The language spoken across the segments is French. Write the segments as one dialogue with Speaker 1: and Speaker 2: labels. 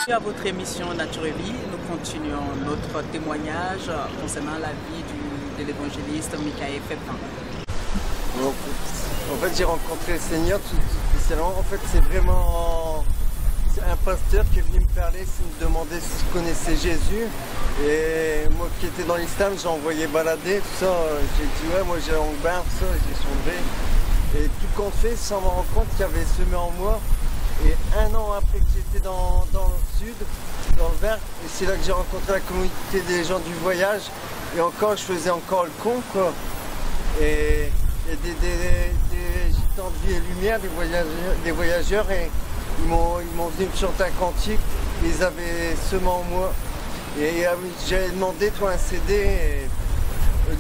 Speaker 1: À votre émission Nature et Vie, nous continuons notre témoignage concernant la vie de l'évangéliste Michael Pépin.
Speaker 2: En fait, j'ai rencontré le Seigneur tout spécialement. En fait, c'est vraiment un pasteur qui est venu me parler, me demander si je connaissais Jésus. Et moi qui étais dans l'islam, j'ai envoyé balader, tout ça. J'ai dit ouais, moi j'ai en bain, tout ça, j'ai sombré. Et tout compte fait, sans me rendre compte qu'il y avait semé en moi. Et un an après que j'étais dans le sud, dans le Var, et c'est là que j'ai rencontré la communauté des gens du voyage. Et encore, je faisais encore le con, quoi. Et des gitans de vie et lumière, des voyageurs, et ils m'ont venu me chanter un cantique. Ils avaient semé en moi. Et j'avais demandé, toi, un CD, et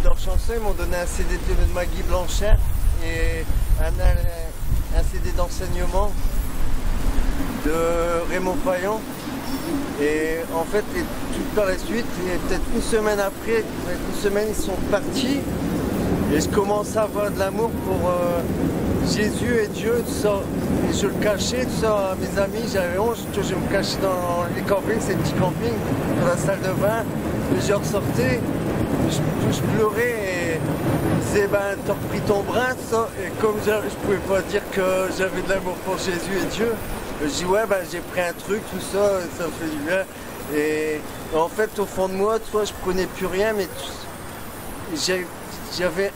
Speaker 2: leur chanson, ils m'ont donné un CD de Maggie Blanchard et un CD d'enseignement de Raymond Payan. Et en fait, tout par la suite, et peut-être une semaine après, ils sont partis. Et je commençais à avoir de l'amour pour Jésus et Dieu, tout ça. Et je le cachais, tout ça, à mes amis, j'avais honte, je me cachais dans les campings, ces petits campings, dans la salle de bain. Et je ressortais, je pleurais et je disais, ben, t'as repris ton brin, tout ça. Et comme je pouvais pas dire que j'avais de l'amour pour Jésus et Dieu, je dis, ouais, ben, j'ai pris un truc, tout ça, et ça me fait du bien. Et en fait, au fond de moi, tu vois, je prenais plus rien, mais j'avais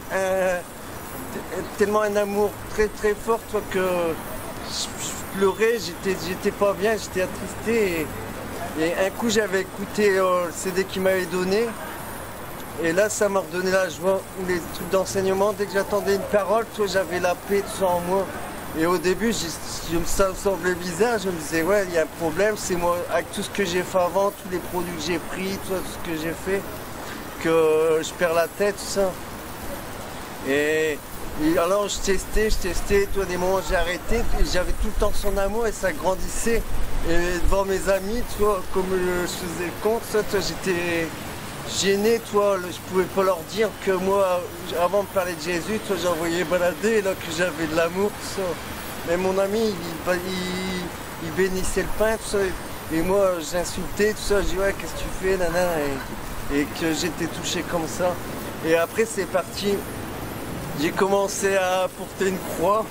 Speaker 2: tellement un amour très très fort, toi, que je pleurais, j'étais pas bien, j'étais attristé. Et un coup, j'avais écouté le CD qu'il m'avait donné. Et là, ça m'a redonné la joie. Les trucs d'enseignement, dès que j'attendais une parole, toi, j'avais la paix, tout ça en moi. Et au début, ça me semblait bizarre. Je me disais, ouais, il y a un problème, c'est moi, avec tout ce que j'ai fait avant, tous les produits que j'ai pris, tout ce que j'ai fait, que je perds la tête, tout ça. Et alors je testais, toi, des moments j'ai arrêté, j'avais tout le temps son amour et ça grandissait. Et devant mes amis, toi, comme je faisais le compte, toi, j'étais gêné, toi, je pouvais pas leur dire que moi, avant de parler de Jésus, toi, j'envoyais balader, là, que j'avais de l'amour, tout ça. Mais mon ami, il bénissait le pain, tout ça, et moi, j'insultais, tout ça, je dis, ouais, qu'est-ce que tu fais, nana, et que j'étais touché comme ça. Et après, c'est parti. J'ai commencé à porter une croix.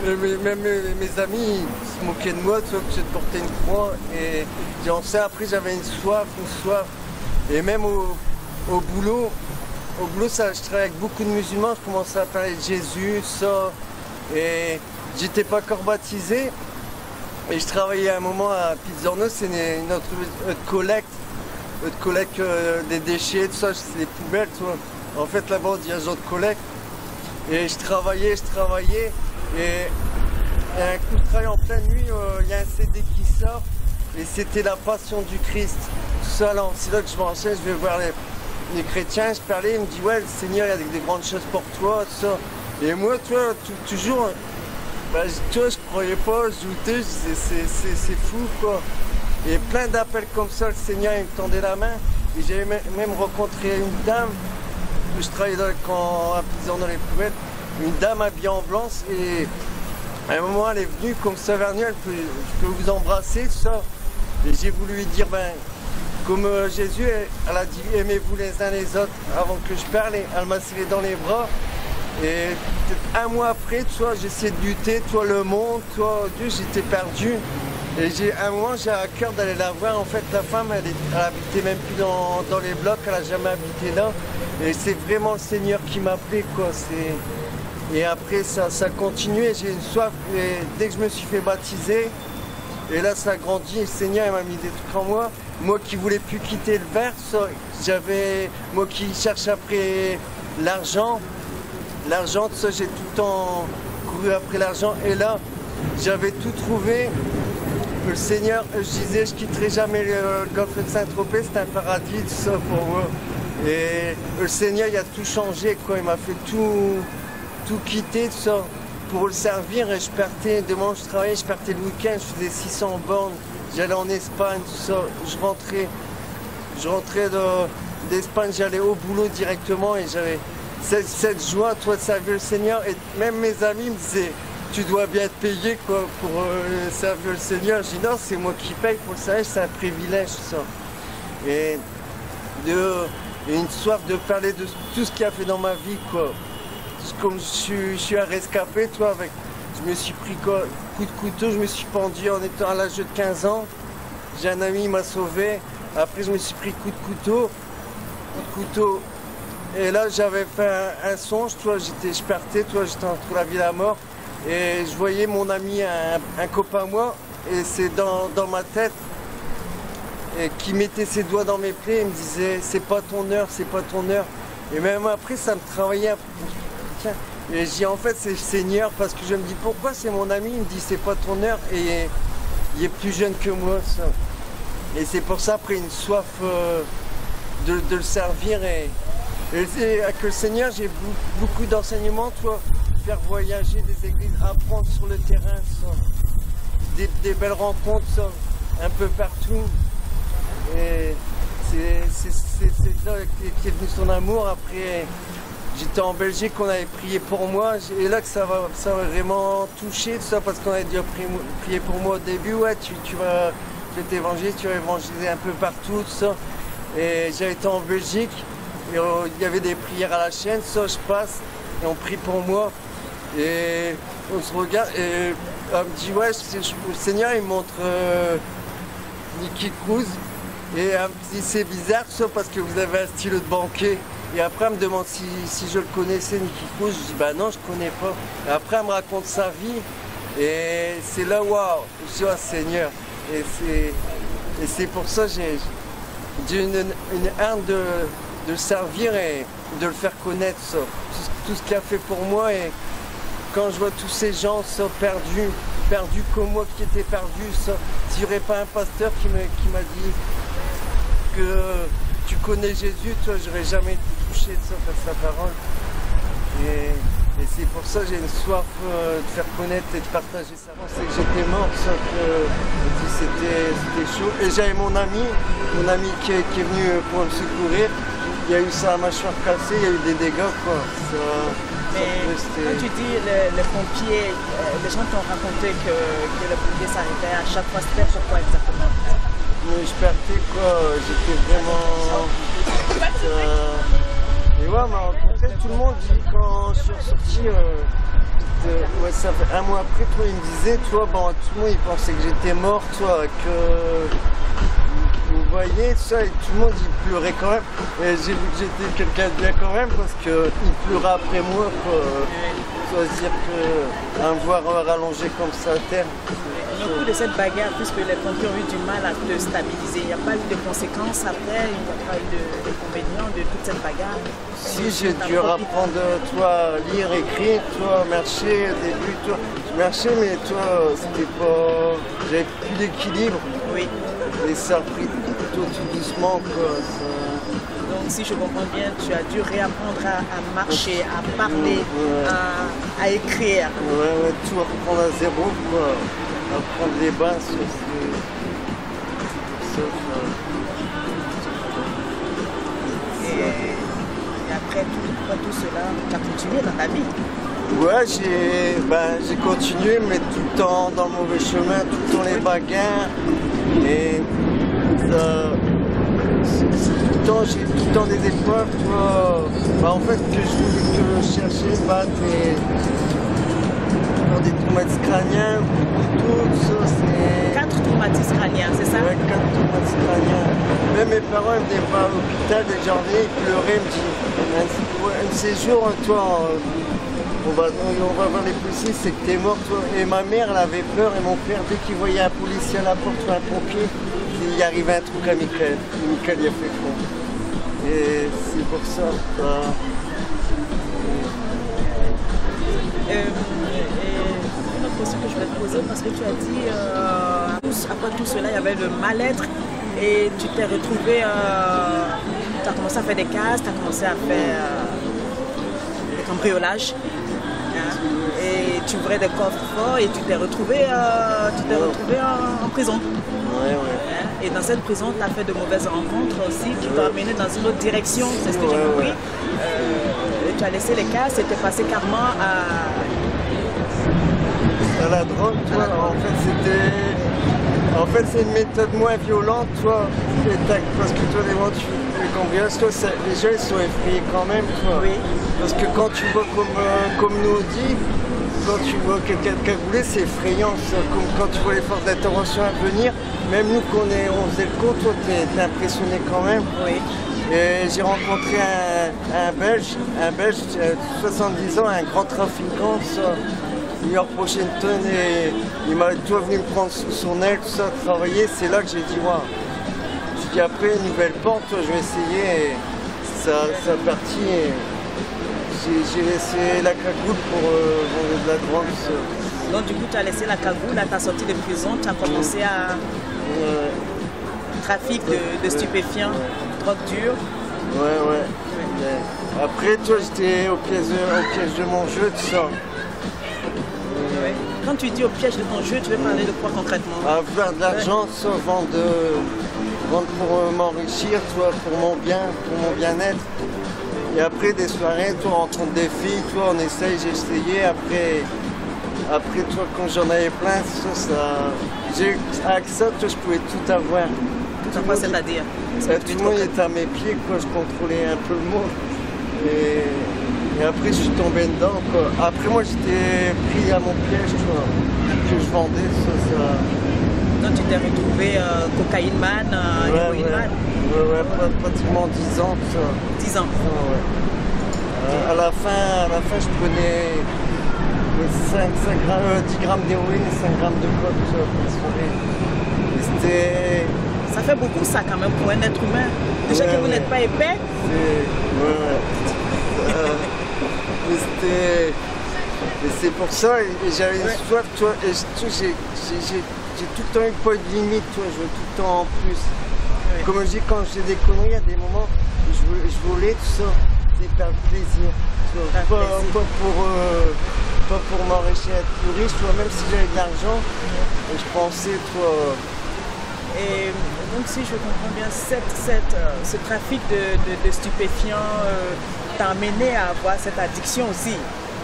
Speaker 2: Même mes amis se moquaient de moi, tu vois, que j'ai porté une croix. Et après, j'avais une soif. Et même au boulot, ça, je travaillais avec beaucoup de musulmans, je commençais à parler de Jésus, ça. Et j'étais pas encore baptisé. Et je travaillais à un moment à Pizzorno, c'est une autre collecte des déchets, tout ça, c'est des poubelles, tu vois. En fait, là-bas, on dit agent de collecte. Et je travaillais, et un coup de travail en pleine nuit, il y a un CD qui sort, et c'était la Passion du Christ. Tout ça, alors, c'est là que je m'enchaîne, je vais voir les chrétiens, je parlais, ils me disent, ouais, le Seigneur, il y a des grandes choses pour toi, tout ça. Et moi, tu vois, toujours, bah, tu vois, je croyais pas, je doutais, je disais, c'est fou, quoi. Et plein d'appels comme ça, le Seigneur, il me tendait la main, et j'avais même rencontré une dame. Je travaillais à Pizzorno dans les poubelles, une dame habillée en blanc, et à un moment elle est venue comme ça vers nous, je peux vous embrasser, tout ça. Et j'ai voulu lui dire, ben, comme Jésus, elle a dit aimez-vous les uns les autres avant que je parle, et elle m'a serré dans les bras. Et peut-être un mois après, toi, j'essayais de lutter, toi, le monde, toi, Dieu, j'étais perdu. Et un moment, j'ai à cœur d'aller la voir. En fait, la femme, elle habitait même plus dans les blocs, elle n'a jamais habité là. Et c'est vraiment le Seigneur qui m'appelait, quoi. Et après, ça a continué, j'ai une soif. Et dès que je me suis fait baptiser, et là, ça a grandi, le Seigneur, il m'a mis des trucs en moi. Moi qui voulais plus quitter le verre, moi qui cherche après l'argent, tout ça, j'ai tout le temps couru après l'argent. Et là, j'avais tout trouvé. Le Seigneur, je disais, je quitterai jamais le golfe de Saint-Tropez, c'est un paradis, tout ça pour moi. Et le Seigneur, il a tout changé, quoi. Il m'a fait tout quitter, tout ça, pour le servir. Et je partais, demain je travaillais, je partais le week-end, je faisais 600 bornes. J'allais en Espagne, tout ça. Je rentrais d'Espagne, j'allais au boulot directement et j'avais cette joie, toi, de servir le Seigneur. Et même mes amis me disaient, tu dois bien te payer quoi, pour servir le Seigneur. Je dis non, c'est moi qui paye pour ça, c'est un privilège ça. Et une soif de parler de tout ce qu'il a fait dans ma vie quoi. Comme je suis un rescapé, toi, je me suis pris quoi, coup de couteau, je me suis pendu en étant à l'âge de 15 ans. J'ai un ami qui m'a sauvé. Après, je me suis pris coup de couteau. Et là, j'avais fait un songe, toi, je partais, toi, j'étais entre la vie et la mort. Et je voyais mon ami, un copain à moi, et c'est dans ma tête, et qui mettait ses doigts dans mes plaies, il me disait, c'est pas ton heure, c'est pas ton heure. Et même après, ça me travaillait un peu. Et je dis, en fait, c'est le Seigneur, parce que je me dis, pourquoi c'est mon ami? Il me dit, c'est pas ton heure, et il est plus jeune que moi, ça. Et c'est pour ça, après, une soif de le servir. Et avec le Seigneur, j'ai beaucoup d'enseignements, toi, faire voyager des églises, apprendre sur le terrain, ça. Des belles rencontres, ça, un peu partout. Et c'est là qui est venu son amour. Après, j'étais en Belgique, on avait prié pour moi, et là que ça va vraiment toucher, tout ça, parce qu'on avait déjà prié pour moi au début. Ouais, tu vas t'évangéliser, tu vas évangéliser un peu partout, tout ça. Et j'avais été en Belgique, et il y avait des prières à la chaîne, ça, je passe, et on prie pour moi. Et on se regarde, et on me dit, ouais, le Seigneur, il me montre Nicky Cruz. Et elle me dit, c'est bizarre ça parce que vous avez un stylo de banquier. Et après elle me demande si je le connaissais, Nicky Cruz. Je dis bah non, je connais pas. Et après elle me raconte sa vie. Et c'est là, waouh, je dis, oh Seigneur. Et c'est pour ça que j'ai une haine de le servir et de le faire connaître, ça. Tout ce qu'il a fait pour moi. Et quand je vois tous ces gens ça, perdus comme moi qui étaient perdus, ça, s'il n'y aurait pas un pasteur qui m'a dit que tu connais Jésus, toi, j'aurais jamais été touché de ça par sa parole. Et c'est pour ça que j'ai une soif de faire connaître et de partager ça. C'est que j'étais mort, ça, c'était chaud. Et j'avais mon ami qui est venu pour me secourir. Il y a eu sa mâchoire cassée, il y a eu des dégâts, quoi.
Speaker 1: Mais quand tu dis les pompiers, les gens t'ont raconté que le pompier s'arrêtait à chaque fois, c'était pourquoi exactement?
Speaker 2: Mais je partais quoi, j'étais vraiment... Et ouais, mais en fait, tout le monde dit quand je suis ressorti, ouais, ça fait un mois après, toi, il me disait, toi, bon, tout le monde il pensait que j'étais mort, toi, que... Vous voyez, tout ça, et tout le monde il pleurait quand même. Et j'ai vu que j'étais quelqu'un de bien quand même parce qu'il pleurait après moi. Ça veut dire qu'un voir rallongé comme ça à terre.
Speaker 1: Au cours de cette bagarre, puisque les pompiers ont eu du mal à te stabiliser, il n'y a pas eu de conséquences après, il n'y a pas eu d'inconvénients de toute cette bagarre?
Speaker 2: Si, j'ai dû apprendre, toi, lire, écrire, toi, marcher au début, toi. Je marchais, mais toi, c'était pas... J'avais plus d'équilibre.
Speaker 1: Oui.
Speaker 2: Et ça a pris plutôt tout doucement, quoi.
Speaker 1: Donc, si je comprends bien, tu as dû réapprendre à marcher, à parler, à écrire.
Speaker 2: Ouais, tout reprendre à zéro, quoi. Apprendre les bases, c'est
Speaker 1: Et après tout cela, tu as continué dans ta vie?
Speaker 2: Ouais, j'ai continué, mais tout le temps dans le mauvais chemin, tout le temps les bagarres. Et j'ai tout le temps des épreuves, toi. En fait, que je cherchais, des traumatismes crâniens, tout ça, c'est...
Speaker 1: 4 traumatismes crâniens, c'est ça?
Speaker 2: Ouais, 4 traumatismes crâniens. Même mes parents, ils venaient voir à l'hôpital, dès que j'en venais, ils pleuraient, ils me disaient, un de ces jours, toi, on va voir les policiers, c'est que t'es mort, toi. Et ma mère, elle avait peur, et mon père, dès qu'il voyait un policier à la porte ou un pompier, il arrivait un truc à Michael. Michael, il a fait fond. Et c'est pour ça.
Speaker 1: Une autre question que je vais te poser, parce que tu as dit, après tout cela, il y avait le mal-être, et tu t'es retrouvé, tu as commencé à faire des cases, tu as commencé à faire des cambriolages. Et tu ouvrais des coffres forts et tu t'es retrouvé, en prison.
Speaker 2: Ouais.
Speaker 1: Et dans cette prison, tu as fait de mauvaises rencontres aussi qui t'ont amené dans une autre direction, c'est ce que j'ai compris. Et tu as laissé les casses et tu es passé carrément
Speaker 2: à la drogue, toi. En fait, c'est une méthode moins violente, toi. Parce que toi, les cambriolages, toi, les gens, ils sont effrayés quand même, toi.
Speaker 1: Oui.
Speaker 2: Parce que quand tu vois comme nous on dit, quand tu vois quelqu'un de cagoulé, c'est effrayant. Comme quand tu vois les forces d'intervention à venir, même nous, on faisait le coup, toi, t'es impressionné quand même.
Speaker 1: Oui.
Speaker 2: Et j'ai rencontré un Belge, 70 ans, un grand trafiquant, ça. Il m'a reproché une tonne et il m'a tout venu me prendre sous son aile, tout ça, travailler. C'est là que j'ai dit, waouh. J'ai dit après, une nouvelle porte, toi, je vais essayer. Et ça a parti. Et j'ai laissé la cagoule pour vendre de la drogue. Ça.
Speaker 1: Donc du coup, tu as laissé la cagoule, là, tu as sorti de prison, tu as commencé à trafic de stupéfiants, drogue dure.
Speaker 2: Ouais. Après, toi, j'étais au piège de mon jeu, tout ça.
Speaker 1: Ouais. Quand tu dis au piège de ton jeu, tu veux parler de quoi concrètement?
Speaker 2: Faire de l'argent, soit vendre pour m'enrichir, toi, pour mon bien-être. Et après des soirées, toi, on rencontre des filles, toi, on essaye, j'ai essayé. Après, toi, quand j'en avais plein, avec ça, toi, je pouvais tout avoir.
Speaker 1: Tout à quoi, c'est-à-dire?
Speaker 2: Tout le monde était à mes pieds, quoi, je contrôlais un peu le monde. Et après, je suis tombé dedans, quoi. Après, moi, j'étais pris à mon piège, quoi, que je vendais, ça.
Speaker 1: Donc, tu t'es retrouvé cocaïne man, héroïne man?
Speaker 2: Ouais, pratiquement 10 ans, ça.
Speaker 1: 10 ans?
Speaker 2: Ouais. À la fin, je prenais 10 grammes d'héroïne et 5 grammes de coke, ça, pour sourire. C'était...
Speaker 1: Ça fait beaucoup, ça, quand même, pour un être humain. Déjà que vous n'êtes pas épais.
Speaker 2: Mais c'est pour ça, et j'avais une soif, toi, et j'ai tout le temps eu pas de limite, toi, je veux tout le temps en plus. Ouais. Comme je dis, quand j'ai des conneries, il y a des moments où je voulais tout ça, c'est faire plaisir. Pas pour m'enrichir, être plus riche, toi, même si j'avais de l'argent, je pensais, toi...
Speaker 1: Et donc, si je comprends bien, ce trafic de stupéfiants t'a amené à avoir cette addiction aussi.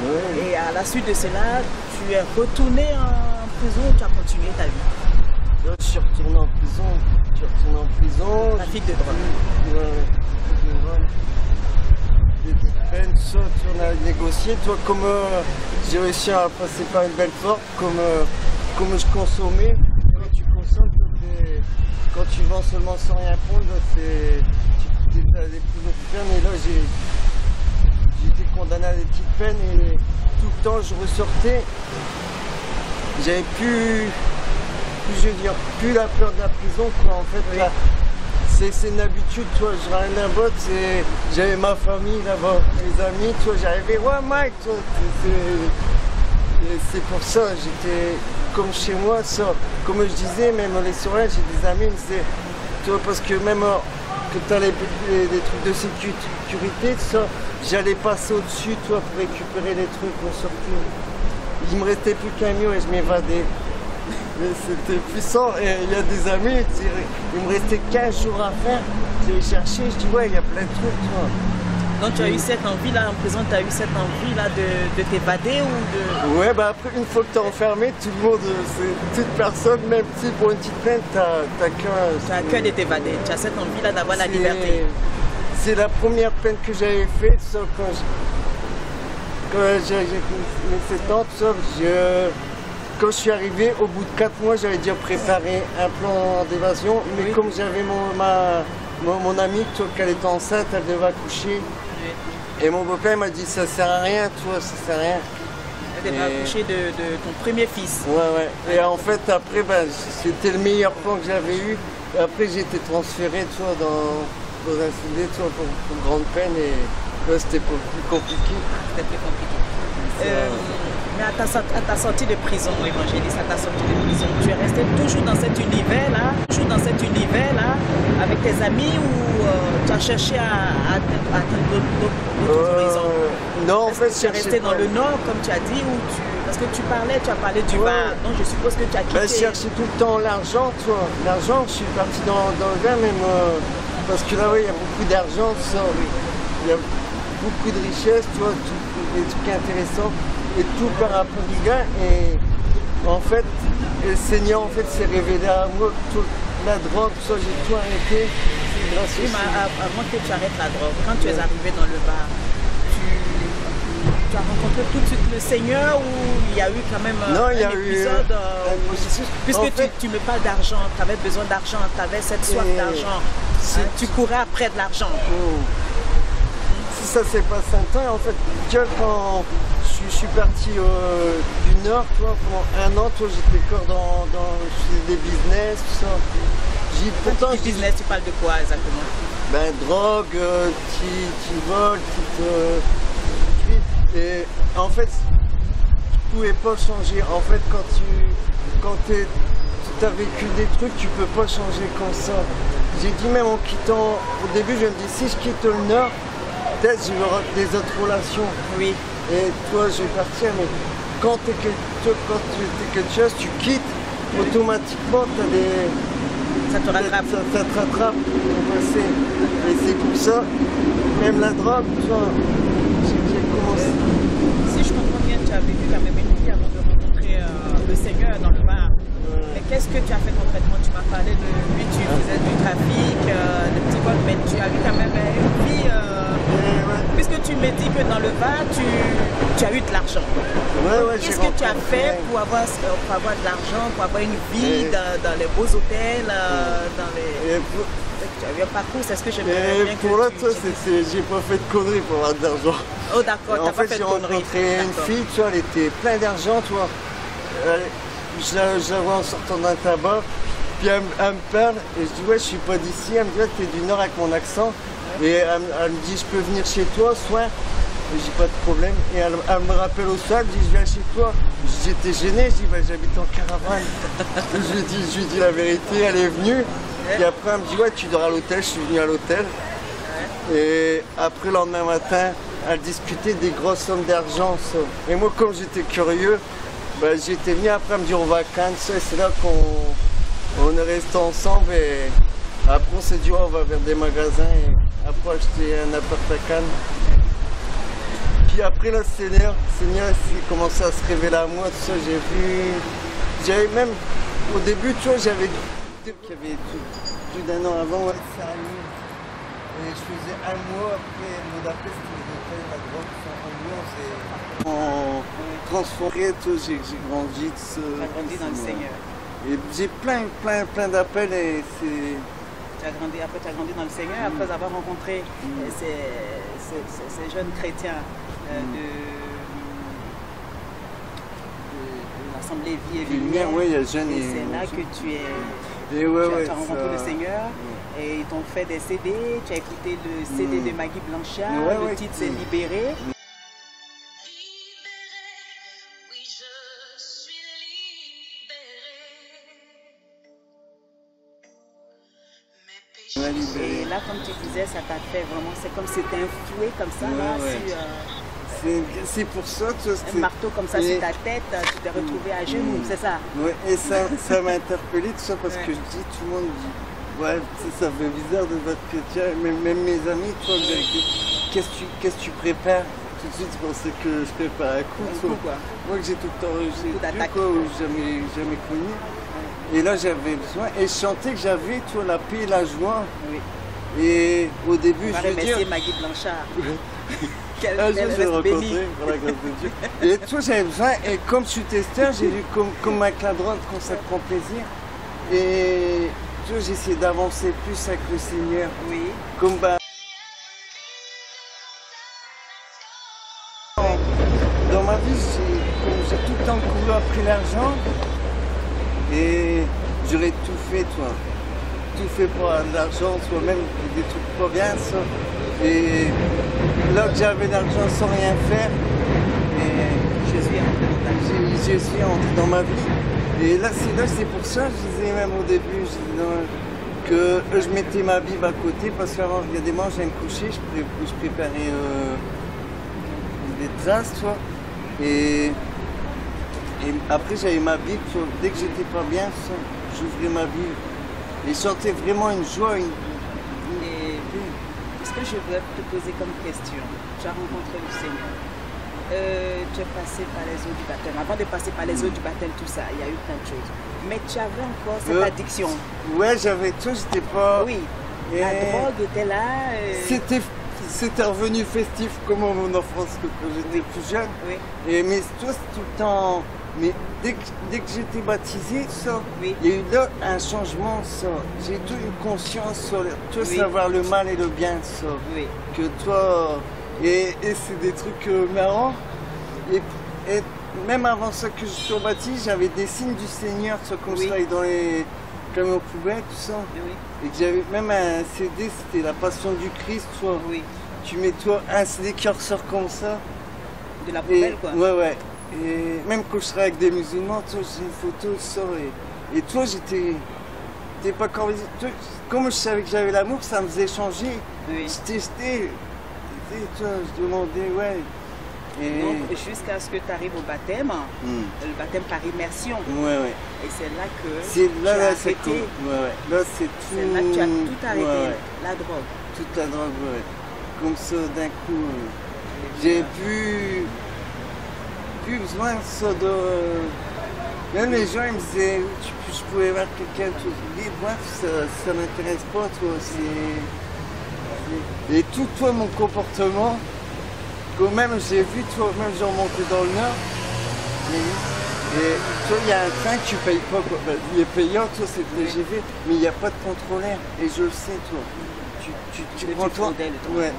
Speaker 2: Oui.
Speaker 1: Et à la suite de cela, tu es retourné en prison ou tu as continué ta vie?
Speaker 2: Là, je suis retourné en prison.
Speaker 1: Trafic de drogue.
Speaker 2: Des peines, tout ça, on a négocié. Toi, comme j'ai réussi à passer par une belle porte, comme je consommais, quand tu consommes, quand tu vends seulement sans rien prendre, tu as des plus hautes peines. Et là, j'ai été condamné à des petites peines et tout le temps, je ressortais. J'avais plus la peur de la prison, quoi. En fait, oui. Là, c'est une habitude, toi. Je ramène un botte, j'avais ma famille là-bas, mes amis, toi. J'arrivais, ouais, Mike, toi. C'est pour ça, j'étais comme chez moi, ça. Comme je disais, même les soirées, j'ai des amis, toi, parce que même que tu as des trucs de sécurité, ça, j'allais passer au-dessus, toi, pour récupérer les trucs, on sortait. Il me restait plus qu'un mur et je m'évadais. Mais c'était puissant et il y a des amis, il me restait 15 jours à faire. J'ai cherché, je dis ouais, il y a plein de trucs, toi.
Speaker 1: Donc tu as eu cette envie là, en prison, tu as eu cette envie là de t'évader ou de...
Speaker 2: Ouais, bah après, une fois que tu es enfermé, tout le monde, toute personne, même si pour une petite peine, t'as
Speaker 1: qu'un de t'évader, tu as cette envie là d'avoir la liberté.
Speaker 2: C'est la première peine que j'avais faite, ça, quand j'ai mes 7 ans, tout ça, quand je suis arrivé, au bout de 4 mois, j'avais déjà préparé un plan d'évasion, mais oui. Comme j'avais mon amie, toi, qu'elle était enceinte, elle devait accoucher. Oui. Et mon beau-père m'a dit, ça sert à rien, toi, ça sert à rien.
Speaker 1: Elle devait accoucher de ton premier fils.
Speaker 2: Ouais. Et en fait, après, c'était le meilleur plan que j'avais eu. Et après, j'ai été transféré, toi, dans un CD, toi, pour grande peine. Et là, c'était plus compliqué.
Speaker 1: C'était plus compliqué. Mais à ta sortie de prison, évangéliste, à ta sortie de prison, tu es resté toujours dans cet univers-là, avec tes amis ou tu as cherché à atteindre d'autres horizons?
Speaker 2: Non, en fait,
Speaker 1: tu es resté dans le nord, comme tu as dit, parce que tu as parlé du bar, donc je suppose que tu as quitté.
Speaker 2: Je cherchais tout le temps l'argent, toi. L'argent, je suis parti dans le vin, même parce que là, il y a beaucoup d'argent, ça. Il y a beaucoup de richesses, toi, des trucs intéressants. Et tout par rapport du gars, et en fait, le Seigneur en fait s'est révélé à moi, toute la drogue, tout ça, j'ai tout arrêté. Grâce au
Speaker 1: Oui, mais
Speaker 2: Seigneur.
Speaker 1: avant que tu arrêtes la drogue, quand tu es arrivé dans le bar, tu as rencontré tout de suite le Seigneur ou il y a eu quand même
Speaker 2: Non, il y
Speaker 1: un
Speaker 2: a eu
Speaker 1: épisode
Speaker 2: un processus.
Speaker 1: puisque
Speaker 2: En fait,
Speaker 1: tu me parles d'argent, tu avais besoin d'argent, tu avais cette soif
Speaker 2: Et
Speaker 1: d'argent,
Speaker 2: c'est-
Speaker 1: tu courais après de l'argent.
Speaker 2: Si ça s'est passé un temps, en fait, tu vois, quand je suis parti du Nord, toi, pendant un an, toi, j'étais encore je faisais des business, tout ça. Pourtant,
Speaker 1: Quand tu dis business, tu parles de quoi exactement?
Speaker 2: ben, drogue, petit vol, et en fait, tu pouvais pas changer. En fait, quand tu as vécu des trucs, tu peux pas changer comme ça. J'ai dit même en quittant, au début, je me dis, si je quitte le Nord, peut-être je vais avoir des autres relations.
Speaker 1: Oui.
Speaker 2: Et toi, je vais partir, mais quand tu es quelque chose, tu quittes, automatiquement, tu as des...
Speaker 1: Ça te rattrape.
Speaker 2: Ça te rattrape au passé. Et c'est pour ça, même la drogue, tu vois, j'ai commencé.
Speaker 1: Si je comprends bien, tu as vécu quand même une vie avant de rencontrer le Seigneur dans le bar. Mais qu'est-ce que tu as fait concrètement? Tu m'as parlé de lui, tu faisais du trafic, de petits vols, mais tu as eu quand même une vie. Puisque tu me dis que dans le bar, tu as eu de l'argent. Qu'est-ce que tu as fait pour avoir de l'argent, pour avoir une vie dans les beaux hôtels, dans les... Tu as eu un parcours, c'est ce que j'aimerais bien que
Speaker 2: pour l'autre,
Speaker 1: tu...
Speaker 2: j'ai pas fait de conneries pour avoir de l'argent.
Speaker 1: Oh d'accord, t'as pas fait de conneries.
Speaker 2: J'ai rencontré une fille, tu vois, elle était pleine d'argent, toi. Je la vois en sortant d'un tabac, puis elle me parle, et je dis ouais, je suis pas d'ici. Elle me dit ouais, t'es du Nord avec mon accent. Et elle me dit je peux venir chez toi ce soir. Et j'ai pas de problème. Et elle me rappelle au soir, elle me dit je viens chez toi. J'étais gêné, je dis bah, j'habite en caravane. je lui dis la vérité, elle est venue. Et après elle me dit ouais, tu dors à l'hôtel. Je suis venu à l'hôtel. Et après le lendemain matin, elle discutait des grosses sommes d'argent. Et moi comme j'étais curieux, bah, j'étais venu. Après elle me dit on va à Cannes. Et c'est là qu'on est resté ensemble. Et après on s'est dit on va vers des magasins. Et après acheter un appart à Cannes. Puis après le Seigneur il commençait à se révéler à moi, tout ça, j'avais même, au début, tu vois, j'avais dit qu'il y avait plus d'un an avant, ouais, c'est à Lyon. Et je faisais un mois après Budapest, la drogue, en transformé, j'ai grandi, tout ça.
Speaker 1: Tu as grandi dans le Seigneur.
Speaker 2: Et j'ai plein d'appels et c'est...
Speaker 1: Après, tu as grandi dans le Seigneur, après avoir rencontré ces jeunes chrétiens de l'Assemblée Vie et Lumière.
Speaker 2: Oui, il y a jeunes
Speaker 1: et c'est là que tu as rencontré le Seigneur et ils t'ont fait des CD. Tu as écouté le CD de Maggie Blanchard, le titre c'est Libéré. Et là, comme tu disais, ça t'a fait vraiment, c'est comme si c'était un fouet comme ça,
Speaker 2: c'est pour ça,
Speaker 1: un marteau comme ça sur ta tête, tu t'es retrouvé à genoux, c'est ça?
Speaker 2: Oui, et ça m'a interpellé tout ça parce que je dis, tout le monde dit, ouais, ça fait bizarre de votre chrétien, même mes amis, toi, qu'est-ce que tu prépares? Tout de suite, je pensais que je prépare un coup,
Speaker 1: quoi.
Speaker 2: Moi, que j'ai tout le temps jamais connu. Et là, j'avais besoin, et je chantais que j'avais, tu vois, la paix et la joie.
Speaker 1: Oui.
Speaker 2: Et au début,
Speaker 1: je veux dire... Maggie Blanchard.
Speaker 2: Quelle reste rencontré, pour la grâce de Dieu. Et tu vois, j'avais besoin, et comme je suis testeur, j'ai vu comme avec la drogue, quand ça te prend plaisir. Et tu vois, j'ai essayé d'avancer plus avec le Seigneur.
Speaker 1: Oui.
Speaker 2: Comme dans ma vie, j'ai tout le temps couru après l'argent. Et j'aurais tout fait, toi. Tout fait pour l'argent, soit même des trucs pas bien, ça. Et là que j'avais l'argent sans rien faire, et je suis entré dans ma vie. Et là, c'est pour ça, je disais même au début, que je mettais ma Bible à côté, parce qu'avant, il y a des moments, j'allais me coucher, je préparais des traces, toi. Et après, j'avais ma Bible, dès que j'étais pas bien, j'ouvrais ma Bible. Et je sentais vraiment une joie.
Speaker 1: Ce que je voudrais te poser comme question, tu as rencontré le Seigneur. Tu es passé par les eaux du baptême. Avant de passer par les eaux du baptême, tout ça, il y a eu plein de choses. Mais tu avais encore cette addiction.
Speaker 2: Ouais, j'avais tout, j'étais pas...
Speaker 1: Oui, la drogue était là.
Speaker 2: C'était revenu festif comme mon enfance quand j'étais plus jeune.
Speaker 1: Oui.
Speaker 2: Mais toi, c'est tout le temps... Mais dès que j'étais baptisé, ça,
Speaker 1: oui.
Speaker 2: il y a eu là un changement, ça. J'ai toute une conscience sur savoir le mal et le bien, ça.
Speaker 1: Oui.
Speaker 2: Que toi... Et c'est des trucs marrants. Et même avant ça que je sois baptisé, j'avais des signes du Seigneur, ça, comme ça, et dans les camions poubelles, tout ça.
Speaker 1: Oui.
Speaker 2: Et que j'avais même un CD, c'était La Passion du Christ, toi.
Speaker 1: Oui.
Speaker 2: Tu mets toi un CD qui ressort comme ça.
Speaker 1: De la poubelle, quoi.
Speaker 2: Ouais. Et même quand je serais avec des musulmans, toi, j'ai une photo, ça. Et toi, j'étais pas convaincu. Comme je savais que j'avais l'amour, ça me faisait changer.
Speaker 1: Oui.
Speaker 2: Je testais. Toi, je demandais, ouais. Et...
Speaker 1: Donc, jusqu'à ce que tu arrives au baptême, le baptême par immersion.
Speaker 2: Ouais.
Speaker 1: Et c'est là que
Speaker 2: tu as arrêté.
Speaker 1: Cool.
Speaker 2: Ouais. Là, c'est tout.
Speaker 1: C'est là que tu as tout arrêté, la drogue.
Speaker 2: Toute la drogue, ouais. Comme ça, d'un coup, j'ai plus besoin de ça de... Même les gens, ils me disaient, je pouvais voir quelqu'un tout libre. Moi, ça m'intéresse pas, toi. Et tout, toi, mon comportement, quand même, j'ai vu, toi, même j'ai remonté dans le Nord. Et toi, il y a un train que tu payes pas, quoi. Il est payant, toi, c'est le TGV, mais il n'y a pas de contrôleur. Et je le sais, toi. Tu prends toi. Ouais.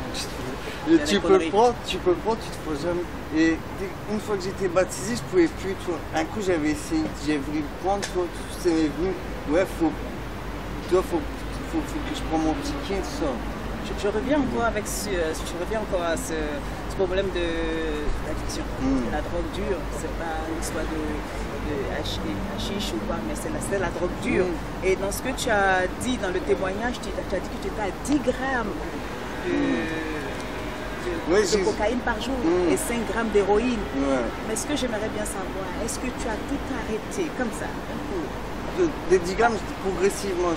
Speaker 2: Et tu peux prendre, tu te poses jamais. Et une fois que j'étais baptisé, je pouvais plus, toi. Un coup, j'avais essayé, j'ai voulu le prendre, toi, tout ça m'est venu. Ouais, faut que je prenne mon ticket, tout ça.
Speaker 1: Je reviens encore à ce problème d'addiction. La drogue dure, c'est pas une histoire de hashish ou quoi, mais c'est la drogue dure. Et dans ce que tu as dit dans le témoignage, tu as dit que tu étais à 10 grammes de cocaïne par jour et 5 grammes d'héroïne. Mais ce que j'aimerais bien savoir, est-ce que tu as tout arrêté comme ça, un coup?
Speaker 2: Des 10 grammes, progressivement,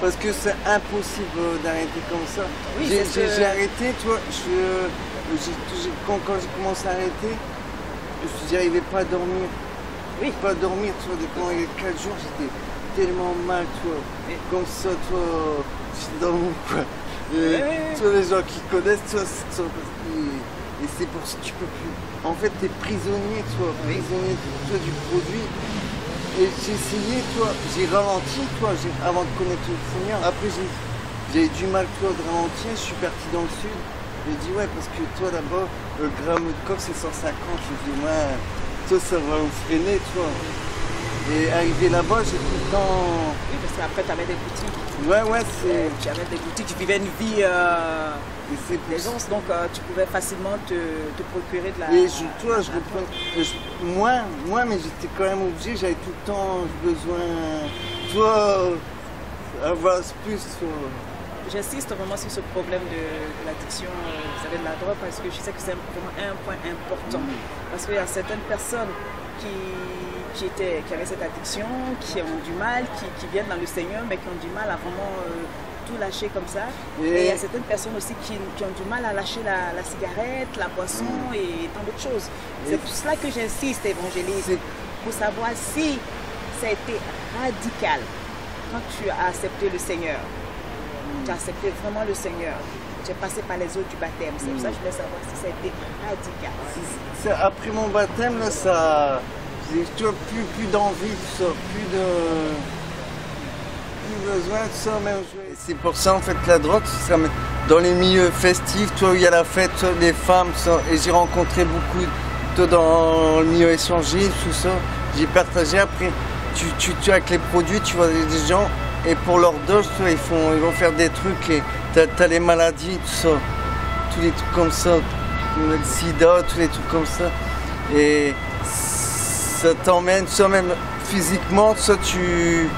Speaker 2: parce que c'est impossible d'arrêter comme ça.
Speaker 1: Oui,
Speaker 2: j'ai arrêté, toi, quand j'ai commencé à arrêter, je n'arrivais pas à dormir.
Speaker 1: Oui.
Speaker 2: Pas à dormir, toi, pendant les 4 jours, j'étais tellement mal, toi. Comme ça, toi, j'étais dans mon coin. Toi, les gens qui connaissent, toi, et c'est pour ça que tu peux plus. En fait, tu es prisonnier, toi, du produit. Et j'ai essayé, toi, j'ai ralenti, toi, avant de connaître le Seigneur. Après, j'ai eu du mal, toi, de ralentir. Je suis parti dans le sud. J'ai dit, ouais, parce que toi, là-bas, le gramme de coke, c'est 150. Je dis, ouais, toi, ça va me freiner, toi. Et arrivé là-bas, j'ai tout le temps...
Speaker 1: Oui, parce qu'après, tu avais des boutiques.
Speaker 2: Ouais, c'est...
Speaker 1: Tu avais des boutiques, tu vivais une vie d'aisance, donc tu pouvais facilement te procurer de la...
Speaker 2: Et toi, je reprends... Moi, mais j'étais quand même obligé, j'avais tout le temps besoin... Toi, avoir plus...
Speaker 1: J'insiste vraiment sur ce problème de l'addiction, vous savez, de la drogue, parce que je sais que c'est vraiment un point important. Parce qu'il y a certaines personnes qui avaient cette addiction, qui ont du mal, qui viennent dans le Seigneur, mais qui ont du mal à vraiment tout lâcher comme ça. Et il y a certaines personnes aussi qui ont du mal à lâcher la cigarette, la boisson et tant d'autres choses. C'est pour cela que j'insiste, évangéliste, pour savoir si ça a été radical quand tu as accepté le Seigneur. Tu as accepté vraiment le Seigneur. Tu es passé par les eaux du baptême. C'est pour ça que je voulais savoir si ça a été radical.
Speaker 2: Après mon baptême, là, ça... Tu as plus d'envie, tout ça, plus besoin de ça même. C'est pour ça en fait la drogue, ça dans les milieux festifs, toi où il y a la fête, toi, les femmes, ça, et j'ai rencontré beaucoup, toi dans le milieu échangé, tout ça. J'ai partagé après, tu avec les produits, tu vois des gens, et pour leur dose, toi, ils vont faire des trucs, et t'as les maladies, tout ça, tous les trucs comme ça, le sida, tous les trucs comme ça. Et ça t'emmène, ça même physiquement, ça tu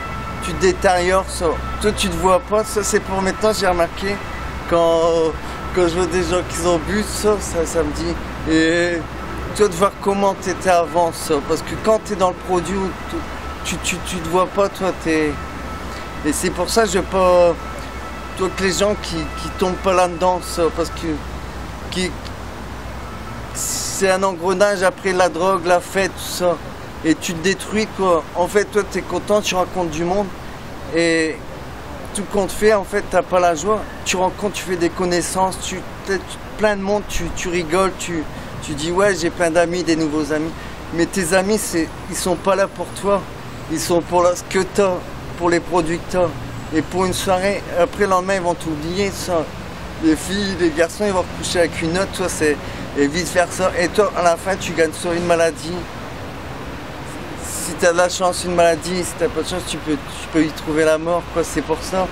Speaker 2: détériores, ça. Toi tu te vois pas, ça c'est pour maintenant, j'ai remarqué, quand je vois des gens qui ont bu, ça me dit, et tu dois voir comment tu étais avant, ça, parce que quand tu es dans le produit, tu te vois pas, toi, et c'est pour ça que je veux pas, toi, que les gens qui tombent pas là-dedans, ça, parce que c'est un engrenage après la drogue, la fête, tout ça. Et tu te détruis quoi. En fait, toi, tu es content, tu rencontres du monde. Et tout compte fait, en fait, t'as pas la joie. Tu rencontres, tu fais des connaissances, plein de monde, tu rigoles, tu dis ouais, j'ai plein d'amis, des nouveaux amis. Mais tes amis, ils sont pas là pour toi. Ils sont pour ce que t'as, pour les produits que t'as. Et pour une soirée, après le lendemain, ils vont t'oublier ça. Les filles, les garçons, ils vont coucher avec une autre, toi, et vice versa. Et toi, à la fin, tu gagnes sur une maladie. Si tu as de la chance, une maladie, si tu n'as pas de chance, tu peux y trouver la mort, quoi. C'est pour ça.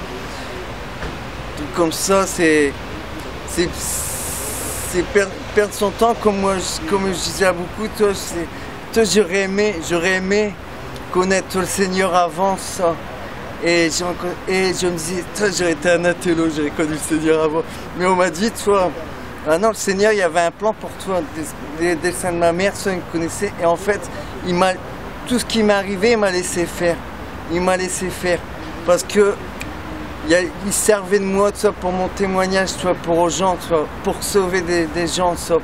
Speaker 2: Tout comme ça, c'est perdre son temps, comme je disais à beaucoup. Toi, j'aurais aimé connaître le Seigneur avant ça. Et je me dis, toi, j'aurais été un athélo, j'aurais connu le Seigneur avant. Mais on m'a dit, toi, ah non, le Seigneur, il y avait un plan pour toi. Des dessins de ma mère, ça, il me connaissait. Et en fait, tout ce qui m'est arrivé, il m'a laissé faire. Il m'a laissé faire. Parce que il servait de moi, toi, pour mon témoignage, toi, pour aux gens, toi, pour sauver des gens, toi,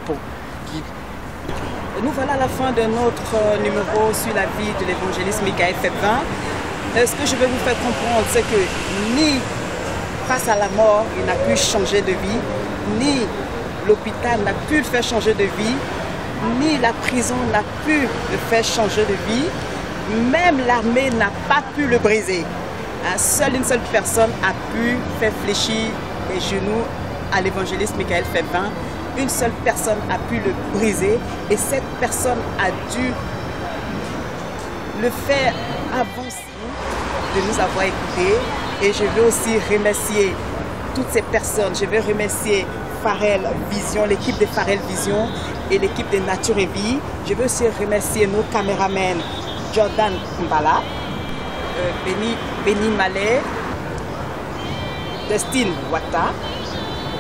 Speaker 1: Nous voilà à la fin de notre numéro sur la vie de l'évangéliste Michael Febvin. Ce que je veux vous faire comprendre, c'est que ni face à la mort, il n'a pu changer de vie, ni l'hôpital n'a pu le faire changer de vie, ni la prison n'a pu le faire changer de vie, même l'armée n'a pas pu le briser. Une seule personne a pu faire fléchir les genoux à l'évangéliste Michael Febvin. Une seule personne a pu le briser et cette personne a dû le faire avancer, de nous avoir écoutés. Et je veux aussi remercier toutes ces personnes. Je veux remercier Pharrell Vision, l'équipe de Pharrell Vision et l'équipe de Nature et Vie. Je veux aussi remercier nos caméramans Jordan Mbala, Benny Mallet, Destine Wata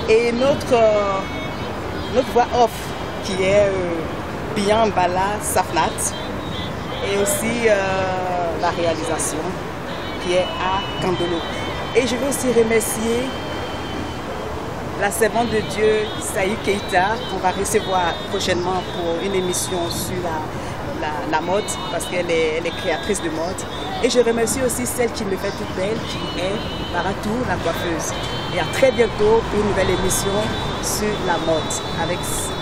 Speaker 1: et notre voix off qui est Bian Mbala Safnat et aussi la réalisation qui est à Kandolo. Et je veux aussi remercier la servante de Dieu, Saïd Keita, qu'on va recevoir prochainement pour une émission sur la mode, parce qu'elle est créatrice de mode. Et je remercie aussi celle qui me fait toute belle, qui est Baratou, la coiffeuse. Et à très bientôt pour une nouvelle émission sur la mode avec ça.